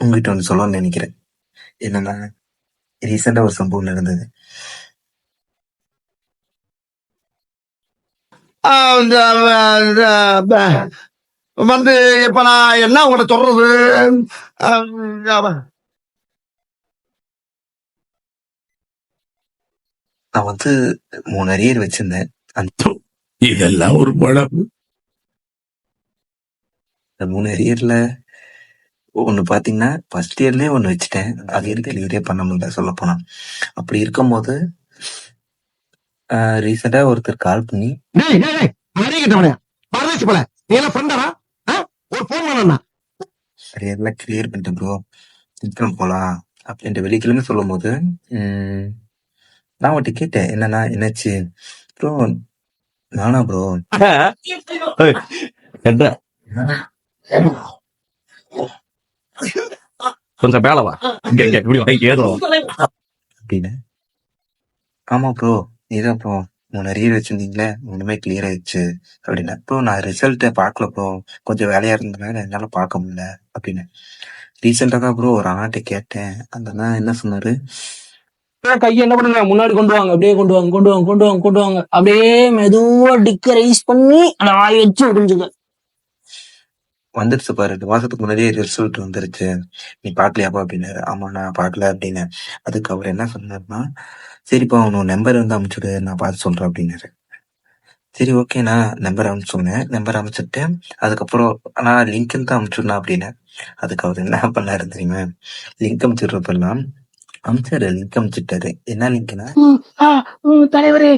உங்ககிட்ட ஒண்ணு சொல்லணும்னு நினைக்கிறேன். என்னன்னா, ரீசெண்டா ஒரு சம்பவம் நடந்தது. இந்த இந்த, ப- வந்து இப்ப நான் என்ன உங்கள்ட்ட சொல்றது? அஹ், நான் வந்து 3 அரியர் வச்சிருந்தேன். அந்த இதெல்லாம் ஒரு படம். 3 அரியர்ல ஒண்ணு பாத்தீங்கன்னா, ஃபர்ஸ்ட் இயர்லயே ஒண்ணு வச்சுட்டேன். அது எடுத்து கிளியரே பண்ண முடியல சொல்லப்போனா. அப்படி இருக்கும்போது ரீசெண்டா ஒருத்தர் கால் பண்ணி டேய் டேய் டேய், அறிகிட்டவனே, பரதேசி போல நீ எல்லாம் ஃப்ரெண்டாடா? ஒரு ஃபோன் பண்ணா அரியர்லாம் கிளியர் பண்ணிட்டேன் ப்ரோ. திங்கட்கிழமை போலாம் அப்படின்ட்டு வெள்ளிக்கிழமை சொல்லும்போது, நான் அவன்கிட்ட கேட்டேன், என்னன்னா என்னாச்சு ப்ரோ? நானா ப்ரோ? கொஞ்சம் மேல வா. ஏதோ அப்படின்னு. ஆமா ப்ரோ, நீதான் ப்ரோ 3 அரியர் வச்சிருந்தீங்களே, 3மே கிளியர் ஆயிடுச்சு அப்படின்னா. ப்ரோ நான் ரிசல்ட்டை பார்க்கல ப்ரோ, கொஞ்சம் வேலையா இருந்ததுனால என்னால பார்க்க முடியல அப்படின்னு. ரீசெண்டா தான் ப்ரோ ஒரு அண்ணாட்ட கேட்டேன். அந்த அண்ணா என்ன சொன்னாரு, கையை என்ன பண்ணுங்க, முன்னாடி கொண்டு வாங்க, அப்படியே கொண்டு வாங்க, கொண்டு வாங்க, கொண்டு வாங்க, கொண்டு வாங்க, அப்படியே மெதுவா டிக்க ரைஸ் பண்ணி அந்த வாய் வச்சு விடுஞ்சுக்க. வந்துருச்சு பாரு 2 மாசத்துக்கு முன்னாடியே ரிசல்ட் வந்துருச்சு, நீ பார்க்கலையாப்பா அப்படின்னாரு. ஆமா நான் பார்க்கல அப்படின்னு. அதுக்கு அவர் என்ன சொன்னாருன்னா, சரிப்பா உன்னோட நம்பர் வந்து அனுப்பிச்சுடு, நான் பார்த்து சொல்றேன் அப்படின்னாரு. சரி ஓகே, நான் நம்பர் அனுப்பிச்சுனேன். நம்பர் அனுப்பிச்சுட்டு அதுக்கப்புறம் நான் லிங்க்னு தான் அனுப்பிச்சுடலாம் அப்படின்னேன். அதுக்கு அவர் என்ன பண்ணாரு தெரியுமா, லிங்க் அனுப்பிச்சுடுறப்பெல்லாம் அனுப்பிச்சாரு, லிங்க் அனுப்பிச்சுட்டாரு. என்ன லிங்க்னா தலைவரே,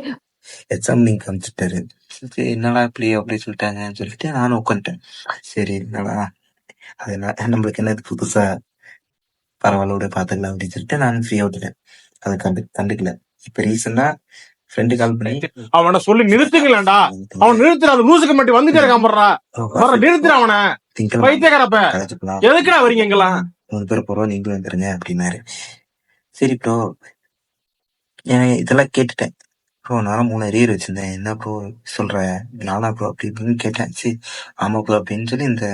எக்ஸாம் லிங்க் அனுப்பிச்சுட்டாரு. சரி என்னடா இப்படி அப்படி சொல்லிட்டாங்கன்னு சொல்லிட்டு நானும் உட்காந்துட்டேன். சரி என்னடா அது நம்மளுக்கு என்ன இது புதுசா, பரவாயில்ல விட பாத்துக்கலாம் அப்படின்னு சொல்லிட்டு நான் ஃப்ரீயா விட்டுட்டேன். அதை கண்டுக்கல. இப்ப ரீசெண்டா ஃப்ரெண்டு கால் பண்ணி, அவனை சொல்லி நிறுத்துங்களேன்டா, அவன் நிறுத்துற அந்த லூசுக்கு மட்டும் வந்துட்டே இருக்கான் போடுறா, நிறுத்துற அவனை பைத்தியக்காரப்ப, காலேஜ் போலாம், எதுக்குடா வரீங்க எங்கெல்லாம்? 3 பேர் போறோம், நீங்களும் வந்துருங்க அப்படின்னாரு. சரி ப்ரோ, இதெல்லாம் கேட்டுட்டேன். ப்ரோ நானும் 3 அரியர் வச்சிருந்தேன், என்ன ப்ரோ சொல்ற, நானா ப்ரோ அப்படி இப்படின்னு கேட்டேன். சரி ஆமா ப்ரோ அப்படின்னு சொல்லி இந்த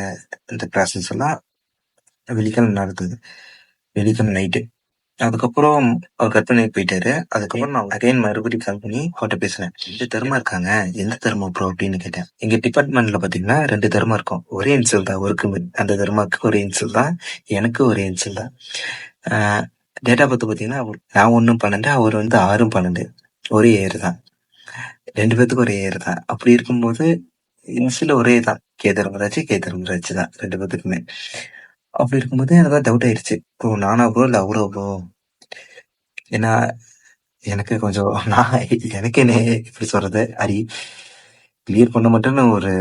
இந்த ப்ராசஸ் எல்லாம் வெள்ளிக்கிழமை நடந்தது. வெள்ளிக்கிழமை நைட்டு. அதுக்கப்புறம் அவர் கட் பண்ணி போயிட்டாரு. அதுக்கப்புறம் நான் அகைன் மறுபடியும் கால் பண்ணி அவர்கிட்ட பேசினேன். 2 தெருமா இருக்காங்க, எந்த தெருமா ப்ரோ அப்படின்னு கேட்டேன். எங்க டிபார்ட்மெண்ட்ல பாத்தீங்கன்னா 2 தெருமா இருக்கும். ஒரே இன்சில் தான் ஒர்க்கு, அந்த தெருமாக்கு ஒரே இன்சில் தான், எனக்கு ஒரே இன்சில் தான். டேட்டா பத்து பாத்தீங்கன்னா நான் 1-12, அவர் வந்து 6-12, ஒரே ஏர் தான். 2 பேத்துக்கும் ஒரே ஏர் தான். அப்படி இருக்கும்போது இன்சில் ஒரே தான், கே தர்மராஜ் தான் 2 பேத்துக்குமே. அப்படி இருக்கும்போது எனக்கு டவுட் ஆயிடுச்சு, ப்ரோ நானா ப்ரோ இல்ல அவரோ ப்ரோ. ஏன்னா எனக்கு கொஞ்சம் நான் எனக்கு என்ன எப்படி சொல்றது, கிளியர் பண்ண மட்டும்னு ஒரு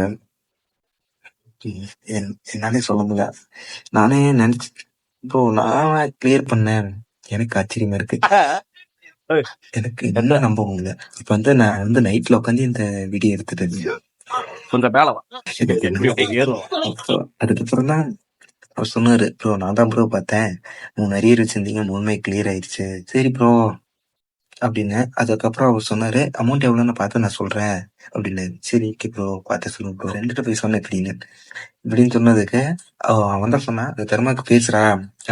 என்னாலே சொல்ல முடியல. நானே நினைச்சு ப்ரோ நான் கிளியர் பண்ணேன், எனக்கு ஆச்சரியமா இருக்கு. எனக்கு என்ன நம்ப முடியல. இப்ப வந்து நான் வந்து நைட்ல உட்காந்து இந்த வீடியோ எடுத்துட்டு கொஞ்சம் மேல வா. அதுக்கப்புறம் தான் அவர் சொன்னாரு, ப்ரோ நான் தான் ப்ரோ பார்த்தேன், 3 அரியர் வச்சிருந்தீங்க, 3மே கிளியர் ஆயிடுச்சு. சரி ப்ரோ அப்படின்னு. அதுக்கப்புறம் அவர் சொன்னாரு, அமௌண்ட் எவ்வளோன்னு பார்த்து நான் சொல்றேன் அப்படின்னு. சரி ஓகே ப்ரோ பார்த்து சொல்லுங்க ப்ரோ, 2 போய் சொன்னேன் இப்படின்னு சொன்னதுக்கு அவன் தான் சொன்னான், அந்த தர்மாக்கு பேசுறா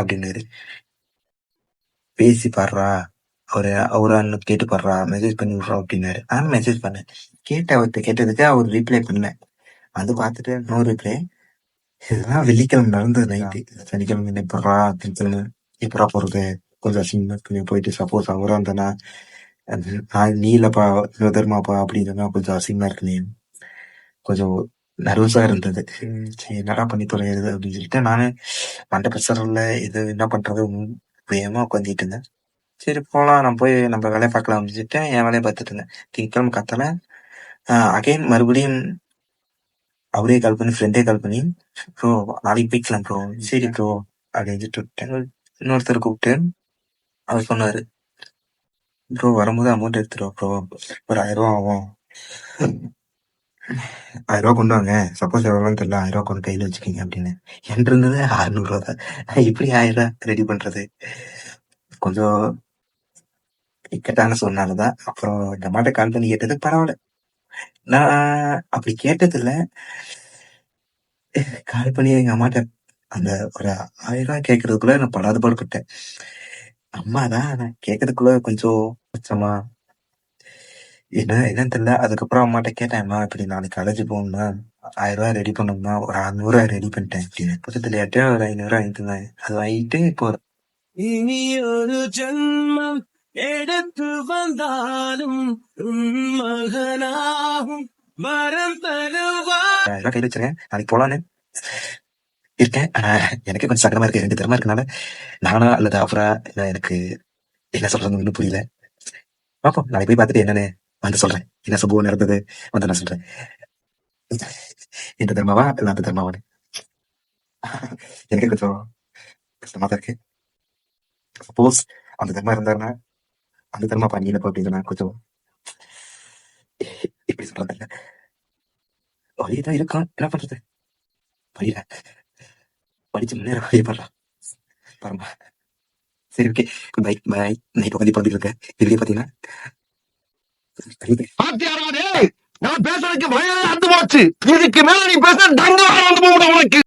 அப்படின்னாரு. பேசி பாடுறா, அவரான்னு கேட்டு பாடுறா, மெசேஜ் பண்ணி விட்றோம் அப்படின்னாரு. நானும் மெசேஜ் பண்ணேன். அவர்கிட்ட கேட்டதுக்கு அவர் ரீப்ளை பண்ணேன். அது பார்த்துட்டு நோ ரிப்ளை. இதெல்லாம் வெள்ளிக்கிழமை நடந்தது நைட்டு. சனிக்கிழமை எப்படா திங்கக்கிழமை எப்படா போறது, கொஞ்சம் அசிங்கமா இருக்கு போயிட்டு. சப்போஸ் அவரா இருந்தானா, நான் நீ இல்லப்பா தர்மாப்பா அப்படின்னு கொஞ்சம் அசிங்கமா இருக்கு, கொஞ்சம் நர்வஸா இருந்தது. சரி என்னடா பண்ணி தொலைகிறது அப்படின்னு சொல்லிட்டு நானு மண்டை பிரஷர்ல இது என்ன பண்றது புரியாம உட்காந்துட்டு இருந்தேன். சரி போலாம், நான் போய் நம்ம வேலையை பார்க்கலாம் அப்படின்னு சொல்லிட்டு என் வேலையை பார்த்துட்டு இருந்தேன். திங்கக்கிழமை கத்தல அகைன் மறுபடியும் அவரே கால் பண்ணி, ஃப்ரெண்டே கால் பண்ணி, ப்ரோ நாளைக்கு போய்க்கலாம் ப்ரோ. சரி ப்ரோ அப்படின்னு சொல்லிட்டு விட்டேன். இன்னொருத்தர் கூப்பிட்டு அவர் சொன்னாரு, ப்ரோ வரும்போது அமௌண்ட் எடுத்துருவா ப்ரோ, ஒரு 1000 ரூபா ஆகும், 1000 ரூபா கொண்டு வாங்க, சப்போஸ் எவ்வளோன்னு தெரியல, 1000 ரூபா கொண்டு கையில வச்சுக்கோங்க அப்படின்னு. என்கிட்ட இருந்தது 600 ரூபா தான். இப்படி 1000 ரூபா ரெடி பண்றது கொஞ்சம் இக்கட்டான சொன்னாலதான். அப்புறம் எங்க அம்மாட்ட கால் பண்ணி கேட்டது பரவாயில்ல, நான் அப்படி கேட்டதில்ல. கால் பண்ணி எங்க அம்மாட்ட அந்த ஒரு 1000 கேட்கறதுக்குள்ள நான் படாத பாடுபட்டேன். அம்மா தான் நான் கேட்கறதுக்குள்ள கொஞ்சம் கஷ்டமா என்னன்னு தெரியல. அதுக்கப்புறம் அம்மாட்ட கேட்டேன், அம்மா இப்படி நாளைக்கு காலேஜ் போகணும்னா 1000 ரெடி பண்ணணும்னா ஒரு 600 ரெடி பண்ணிட்டேன் அப்படின்னு. பக்கத்துல யார்ட்டையும் ஒரு 500 வாங்கிட்டு இருந்தேன். அது வாங்கிட்டு இப்போ இனி ஒரு ஜென்மம் எடுத்து வந்தாலும் மகனாகும் வரம் தருவா 1000 கையில் வச்சிருக்கேன். நாளைக்கு போலான்னு இருக்கேன். ஆனா எனக்கு கொஞ்சம் சங்கடமா இருக்கு. 2 திறமை இருக்கனால நானா அல்லது அவரா இல்ல எனக்கு என்ன சொல்றதுன்னு இன்னும் புரியல. பாப்போம், நாளைக்கு போய் பார்த்துட்டு என்னன்னு வந்து சொல்றேன். என்ன சம்பவம் நடந்தது வந்து நான் சொல்றேன். இந்த தர்மாவா இல்ல அந்த தர்மாவான்னு எனக்கு கொஞ்சம் கஷ்டமா தான் இருக்கு. சப்போஸ் அந்த தர்மா இருந்தாருன்னா அந்த தர்மா பண்ணியில போ அப்படின்னு சொன்னா கொஞ்சம் எப்படி சொல்றது இல்ல வழிதான் இருக்கும். என்ன பண்றது வழியில படிச்சு முன்னேற வழியை பாடுறான் பாருமா. சரி ஓகே, பை பை. நைட் உட்காந்து பண்ணிட்டு இருக்கேன். வெளியே பாத்தீங்கன்னா பாத்தியாரா டேய், நான் பேசுறதுக்கு வயலே அந்து போச்சு. இதுக்கு மேல நீ பேச டங்கு வந்து போட உனக்கு